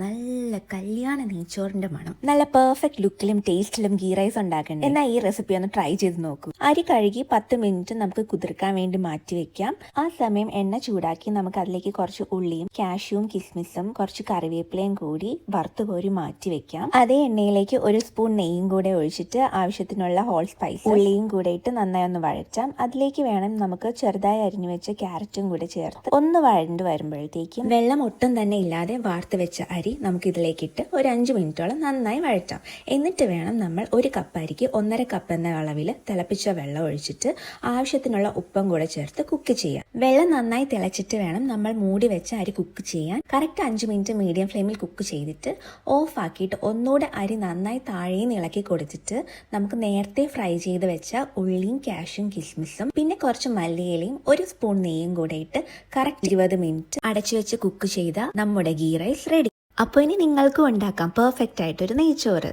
നല്ല കല്യാണ നെയ്ച്ചോറിന്റെ മണം. നല്ല പെർഫെക്റ്റ് ലുക്കിലും ടേസ്റ്റിലും ഗീ റൈസ് ഉണ്ടാക്കണ്ടേ? എന്നാൽ ഈ റെസിപ്പി ഒന്ന് ട്രൈ ചെയ്ത് നോക്കൂ. അരി കഴുകി 10 മിനിറ്റ് നമുക്ക് കുതിർക്കാൻ വേണ്ടി മാറ്റി വെക്കാം. ആ സമയം എണ്ണ ചൂടാക്കി നമുക്ക് അതിലേക്ക് കുറച്ച് ഉള്ളിയും കാഷ്യൂവും കിസ്മിസും കുറച്ച് കറിവേപ്പിലയും കൂടി വറുത്ത് കോരി മാറ്റി വെക്കാം. അതേ എണ്ണയിലേക്ക് ഒരു സ്പൂൺ നെയ്യും കൂടെ ഒഴിച്ചിട്ട് ആവശ്യത്തിനുള്ള ഹോൾ സ്പൈസ് ഉള്ളിയും കൂടെ ഇട്ട് നന്നായി ഒന്ന് വഴറ്റാം. അതിലേക്ക് വേണം നമുക്ക് ചെറുതായി അരിഞ്ഞു വെച്ച ക്യാരറ്റും കൂടെ ചേർത്ത് ഒന്ന് വഴണ്ട് വരുമ്പോഴത്തേക്കും വെള്ളം ഒട്ടും തന്നെ ഇല്ലാതെ വാർത്ത് വെച്ച അരി നമുക്ക് ഇതിലേക്കിട്ട് ഒരു 5 മിനിറ്റോളം നന്നായി വഴറ്റാം. എന്നിട്ട് വേണം നമ്മൾ 1 കപ്പ് അരിക്ക് 1.5 കപ്പ് എന്ന അളവിൽ തിളപ്പിച്ച വെള്ളം ഒഴിച്ചിട്ട് ആവശ്യത്തിനുള്ള ഉപ്പും കൂടെ ചേർത്ത് കുക്ക് ചെയ്യാം. വെള്ളം നന്നായി തിളച്ചിട്ട് വേണം നമ്മൾ മൂടി വെച്ച അരി കുക്ക് ചെയ്യാൻ. കറക്റ്റ് 5 മിനിറ്റ് മീഡിയം ഫ്ലെയിമിൽ കുക്ക് ചെയ്തിട്ട് ഓഫ് ആക്കിയിട്ട് ഒന്നുകൂടെ അരി നന്നായി താഴേന്ന് ഇളക്കി കൊടുത്തിട്ട് നമുക്ക് നേരത്തെ ഫ്രൈ ചെയ്ത് വെച്ച ഉള്ളിയും കാഷ്യും കിസ്മിസും പിന്നെ കുറച്ച് മല്ലിയിലയും 1 സ്പൂൺ നെയ്യും കൂടെ ഇട്ട് കറക്റ്റ് 20 മിനിറ്റ് അടച്ചു വെച്ച് കുക്ക് ചെയ്ത നമ്മുടെ ഗീ റൈസ് റെഡി. അപ്പോൾ ഇനി നിങ്ങൾക്കും ഉണ്ടാക്കാം പെർഫെക്റ്റ് ആയിട്ടൊരു നെയ്ച്ചോറ്.